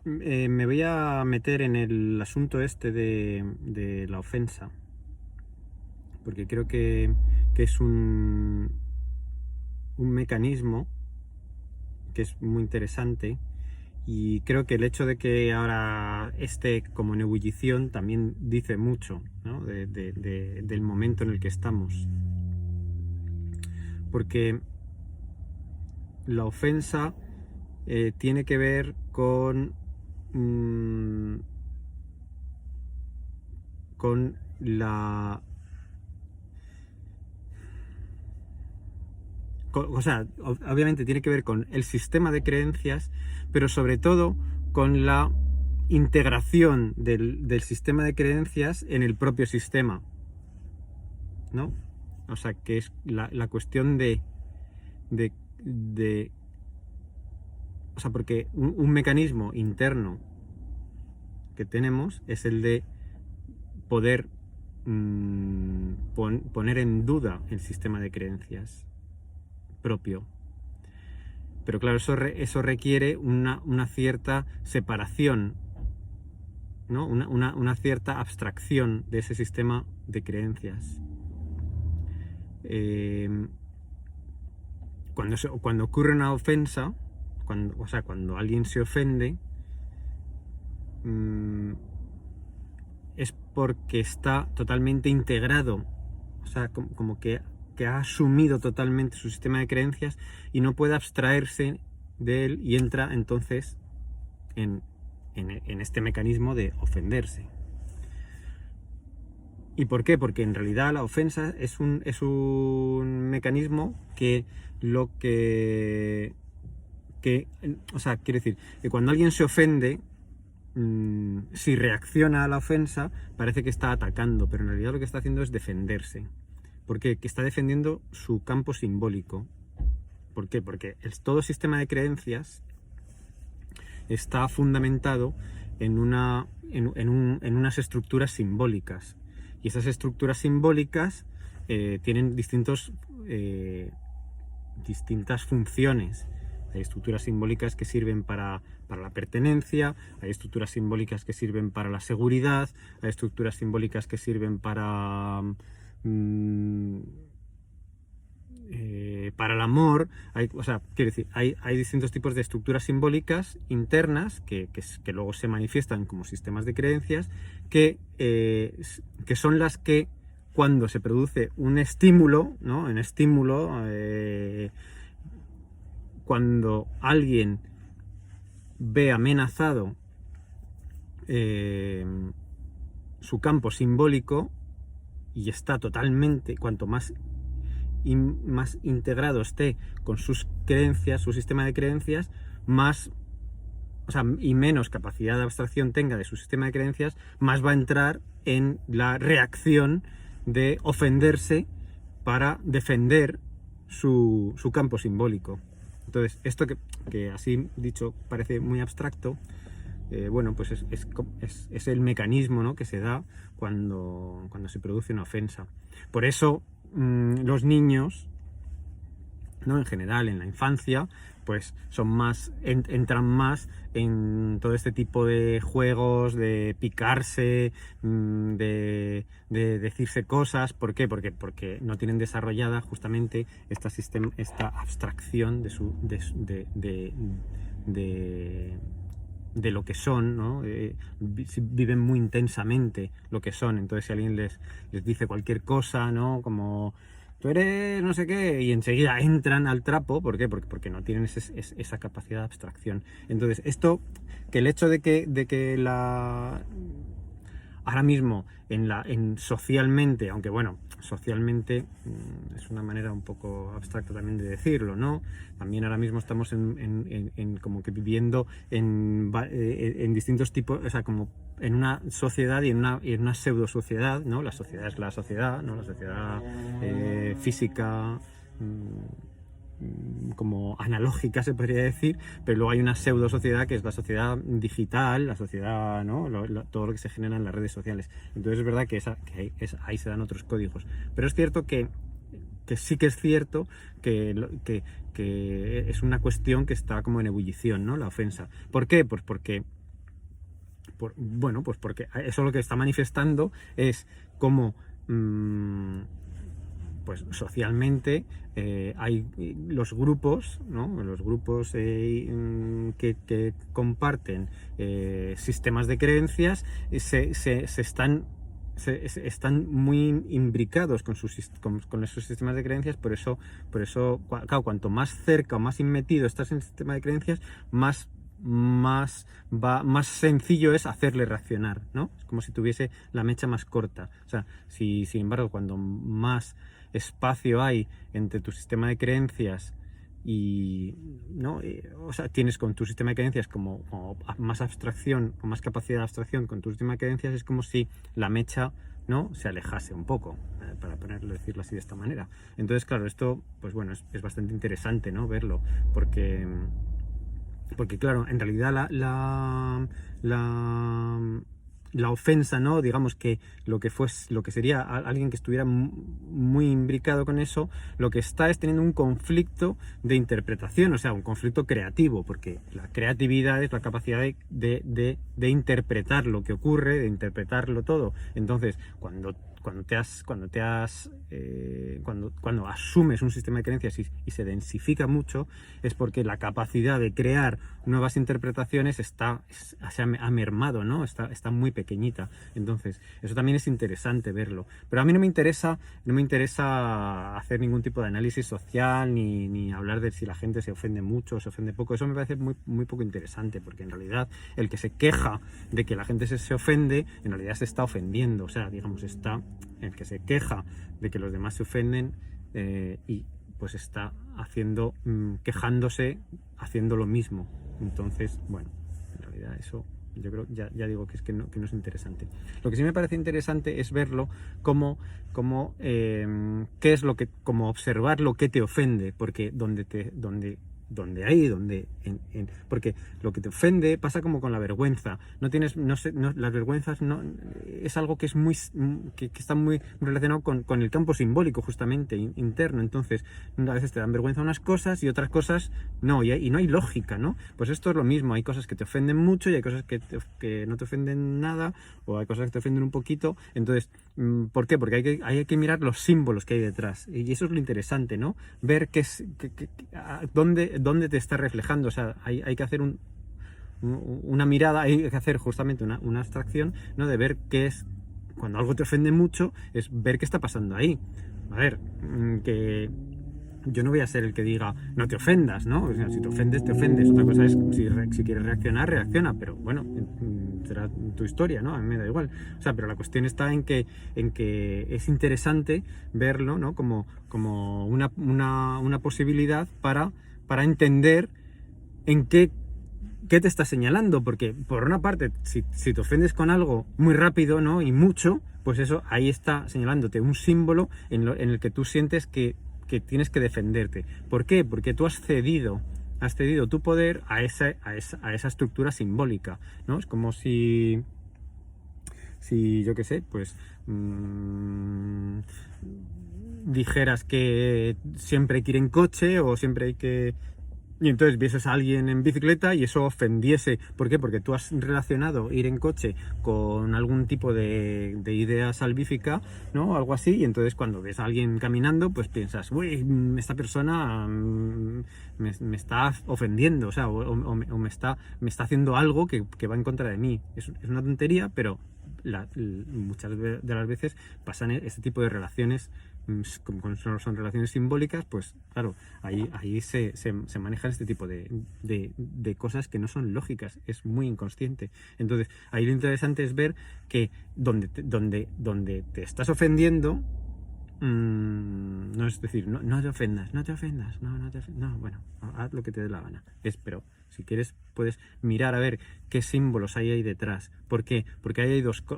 Me voy a meter en el asunto este de la ofensa, porque creo que es un mecanismo que es muy interesante, y creo que el hecho de que ahora esté como en ebullición también dice mucho, ¿no? Del momento en el que estamos. Porque la ofensa tiene que ver mm, con la... O sea, obviamente tiene que ver con el sistema de creencias, pero sobre todo con la integración del sistema de creencias en el propio sistema, ¿no? O sea, que es la cuestión de, de o sea, porque un mecanismo interno que tenemos es el de poder poner en duda el sistema de creencias propio. Pero claro, eso requiere una cierta separación, ¿no? Una cierta abstracción de ese sistema de creencias. Cuando ocurre una ofensa, cuando alguien se ofende, es porque está totalmente integrado, o sea, como que ha asumido totalmente su sistema de creencias y no puede abstraerse de él, y entra entonces en este mecanismo de ofenderse. ¿Y por qué? Porque en realidad la ofensa es un mecanismo que o sea, quiero decir, que cuando alguien se ofende, si reacciona a la ofensa, parece que está atacando, pero en realidad lo que está haciendo es defenderse. ¿Por qué? Que está defendiendo su campo simbólico. ¿Por qué? Porque todo sistema de creencias está fundamentado en unas estructuras simbólicas. Y esas estructuras simbólicas tienen distintas funciones. Hay estructuras simbólicas que sirven para la pertenencia, hay estructuras simbólicas que sirven para la seguridad, hay estructuras simbólicas que sirven para el amor. O sea, quiero decir, hay distintos tipos de estructuras simbólicas internas que luego se manifiestan como sistemas de creencias, que son las que, cuando se produce un estímulo, ¿no? Cuando alguien ve amenazado su campo simbólico, y está totalmente, cuanto más integrado esté con sus creencias, su sistema de creencias, y menos capacidad de abstracción tenga de su sistema de creencias, más va a entrar en la reacción de ofenderse para defender su campo simbólico. Entonces, esto que así dicho parece muy abstracto, bueno, pues es el mecanismo, ¿no?, que se da cuando se produce una ofensa. Por eso los niños, ¿no?, en general en la infancia, pues entran más en todo este tipo de juegos, de picarse, de decirse cosas. ¿Por qué? Porque no tienen desarrollada justamente esta abstracción de lo que son, ¿no? Viven muy intensamente lo que son. Entonces, si alguien les dice cualquier cosa, ¿no?, como tú eres no sé qué, y enseguida entran al trapo. ¿Por qué? Porque no tienen esa capacidad de abstracción. Entonces, que el hecho de que ahora mismo socialmente, aunque bueno, socialmente es una manera un poco abstracta también de decirlo, ¿no? También ahora mismo estamos como que viviendo en distintos tipos, o sea, como en una sociedad y en una pseudo sociedad, ¿no? La sociedad es la sociedad, ¿no? La sociedad física, como analógica, se podría decir, pero luego hay una pseudo sociedad que es la sociedad digital, la sociedad, ¿no?, todo lo que se genera en las redes sociales. Entonces es verdad que ahí se dan otros códigos, pero es cierto que sí que es cierto que es una cuestión que está como en ebullición, ¿no?, la ofensa. ¿Por qué? Pues porque bueno, pues porque eso lo que está manifestando es cómo pues socialmente hay los grupos, ¿no? Los grupos que comparten sistemas de creencias están muy imbricados con esos sistemas de creencias. Por eso, claro, cuanto más cerca o más inmetido estás en el sistema de creencias, más sencillo es hacerle reaccionar, ¿no? Es como si tuviese la mecha más corta. O sea, sin embargo, cuando más espacio hay entre tu sistema de creencias y, ¿no? O sea, tienes con tu sistema de creencias como más abstracción o más capacidad de abstracción con tu sistema de creencias, es como si la mecha, ¿no?, se alejase un poco, para decirlo así de esta manera. Entonces, claro, esto, pues bueno, es bastante interesante, ¿no?, verlo, porque claro, en realidad la ofensa, ¿no? Digamos que lo que sería alguien que estuviera muy imbricado con eso, lo que está es teniendo un conflicto de interpretación, o sea, un conflicto creativo, porque la creatividad es la capacidad de interpretar lo que ocurre, de interpretarlo todo. Entonces, cuando asumes un sistema de creencias y se densifica mucho, es porque la capacidad de crear nuevas interpretaciones se ha mermado, ¿no? Está muy pequeñita. Entonces, eso también es interesante verlo. Pero a mí no me interesa hacer ningún tipo de análisis social, ni hablar de si la gente se ofende mucho o se ofende poco. Eso me parece muy, muy poco interesante, porque en realidad el que se queja de que la gente se ofende, en realidad se está ofendiendo. O sea, digamos, el que se queja de que los demás se ofenden, y pues está quejándose, haciendo lo mismo. Entonces, bueno, en realidad eso yo creo, ya digo que no es interesante. Lo que sí me parece interesante es verlo como observar lo que te ofende, porque porque lo que te ofende pasa como con la vergüenza. Las vergüenzas no es algo que está muy relacionado con el campo simbólico, justamente interno. Entonces, a veces te dan vergüenza unas cosas y otras cosas no, y no hay lógica, ¿no? Pues esto es lo mismo. Hay cosas que te ofenden mucho y hay cosas que no te ofenden nada, o hay cosas que te ofenden un poquito. Entonces, ¿por qué? Porque hay que mirar los símbolos que hay detrás, y eso es lo interesante, ¿no? Ver dónde te está reflejando. O sea, hay que hacer una mirada, hay que hacer justamente una abstracción, ¿no?, de ver qué es, cuando algo te ofende mucho, es ver qué está pasando ahí. A ver, que yo no voy a ser el que diga no te ofendas, ¿no? O sea, si te ofendes, te ofendes. Otra cosa es si quieres reaccionar, reacciona, pero bueno, será tu historia, ¿no? A mí me da igual. O sea, pero la cuestión está en que es interesante verlo, ¿no?, como una posibilidad para entender en qué te está señalando. Porque por una parte, si te ofendes con algo muy rápido, ¿no?, y mucho, pues eso ahí está señalándote un símbolo en el que tú sientes que tienes que defenderte. ¿Por qué? Porque tú has cedido tu poder a esa estructura simbólica, ¿no? Es como si yo qué sé, pues dijeras que siempre hay que ir en coche, o siempre hay que... Y entonces vieses a alguien en bicicleta y eso ofendiese. ¿Por qué? Porque tú has relacionado ir en coche con algún tipo de idea salvífica, ¿no? Algo así. Y entonces cuando ves a alguien caminando, pues piensas, uy, esta persona me está ofendiendo, o sea, o me está haciendo algo que va en contra de mí. Es una tontería, pero muchas de las veces pasan este tipo de relaciones. Como son relaciones simbólicas, pues claro, ahí se manejan este tipo de cosas que no son lógicas, es muy inconsciente. Entonces, ahí lo interesante es ver que donde te estás ofendiendo, no es decir, no te ofendas, no, bueno, haz lo que te dé la gana. Pero si quieres, puedes mirar a ver qué símbolos hay ahí detrás. ¿Por qué? Porque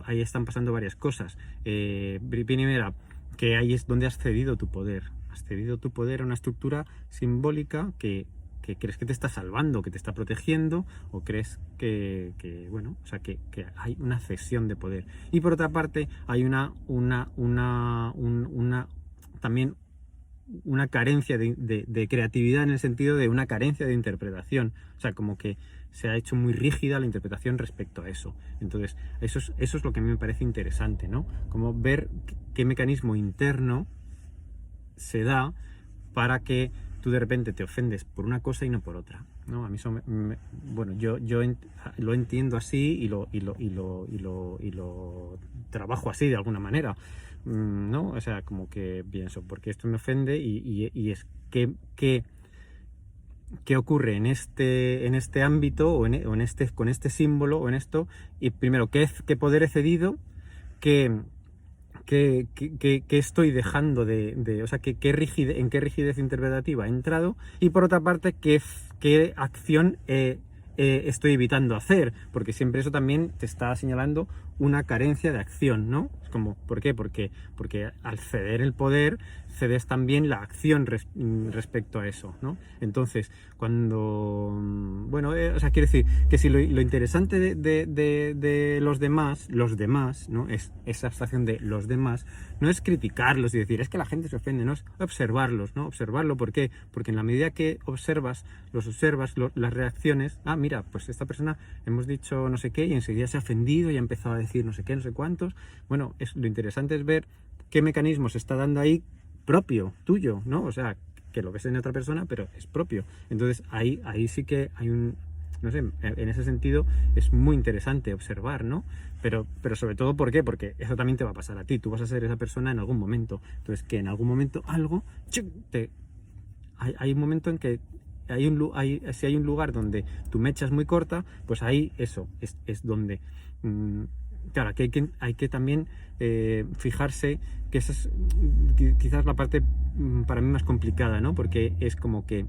ahí están pasando varias cosas. Primero, que ahí es donde has cedido tu poder. Has cedido tu poder a una estructura simbólica que crees que te está salvando, que te está protegiendo, o crees que bueno, o sea, que hay una cesión de poder. Y por otra parte, hay también una carencia de creatividad, en el sentido de una carencia de interpretación. O sea, como que se ha hecho muy rígida la interpretación respecto a eso. Entonces, eso es lo que a mí me parece interesante, ¿no? Como ver qué mecanismo interno se da para que tú de repente te ofendes por una cosa y no por otra, ¿no? A mí eso bueno, yo lo entiendo así y lo trabajo así de alguna manera, ¿no? O sea, como que pienso, porque esto me ofende y es que qué ocurre en este ámbito o con este símbolo o en esto, y primero, qué poder he cedido, qué estoy dejando o sea, en qué rigidez interpretativa he entrado, y por otra parte, qué acción estoy evitando hacer, porque siempre eso también te está señalando una carencia de acción, ¿no? Es como, ¿por qué? Porque al ceder el poder, cedes también la acción respecto a eso, ¿no? Entonces, cuando, bueno, o sea, quiero decir que si lo interesante de los demás, ¿no? Es esa abstracción de los demás, no es criticarlos y decir, es que la gente se ofende, no, es observarlos, ¿no? Observarlo, ¿por qué? Porque en la medida que observas, las reacciones, mira, pues esta persona hemos dicho no sé qué y enseguida se ha ofendido y ha empezado a decir no sé qué, no sé cuántos. Bueno, lo interesante es ver qué mecanismo se está dando ahí propio, tuyo, ¿no? O sea, que lo ves en otra persona, pero es propio. Entonces ahí sí que hay no sé, en ese sentido es muy interesante observar, ¿no? Pero sobre todo, ¿por qué? Porque eso también te va a pasar a ti, tú vas a ser esa persona en algún momento. Entonces, que en algún momento algo, hay un momento en que si hay un lugar donde tu mecha es muy corta, pues ahí eso es donde... claro, que hay que también fijarse que esa es quizás la parte para mí más complicada, ¿no? Porque es como que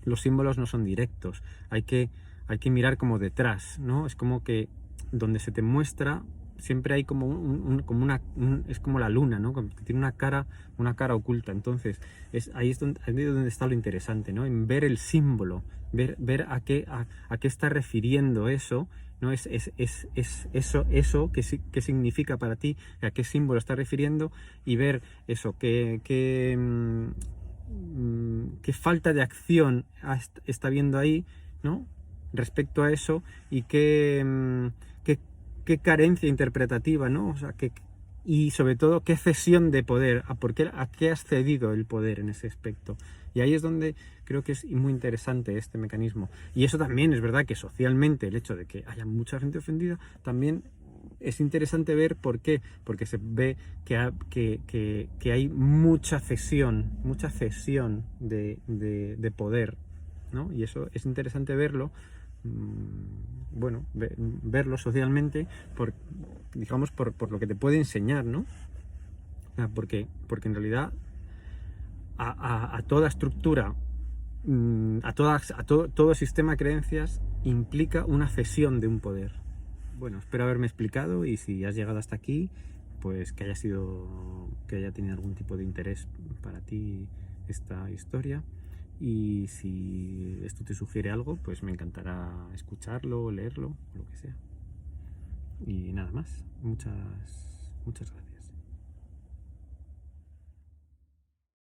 los símbolos no son directos, hay que mirar como detrás, ¿no? Es como que donde se te muestra siempre hay como es como la luna, ¿no? Como que tiene una cara oculta. Entonces ahí es donde está lo interesante, ¿no? En ver el símbolo, ver a qué está refiriendo eso, ¿no? Es eso qué significa para ti, a qué símbolo está refiriendo, y ver eso, qué falta de acción está viendo ahí, ¿no? Respecto a eso, y qué carencia interpretativa, ¿no? O sea, y sobre todo, qué cesión de poder, a qué has cedido el poder en ese aspecto. Y ahí es donde creo que es muy interesante este mecanismo. Y eso también es verdad que socialmente, el hecho de que haya mucha gente ofendida, también es interesante ver por qué. Porque se ve que hay mucha cesión de poder, ¿no? Y eso es interesante verlo, bueno, verlo socialmente, digamos, por lo que te puede enseñar, ¿no? Porque en realidad a toda estructura, todo sistema de creencias implica una cesión de un poder. Bueno, espero haberme explicado, y si has llegado hasta aquí, pues que haya tenido algún tipo de interés para ti esta historia. Y si esto te sugiere algo, pues me encantará escucharlo, leerlo, lo que sea. Y nada más. Muchas gracias.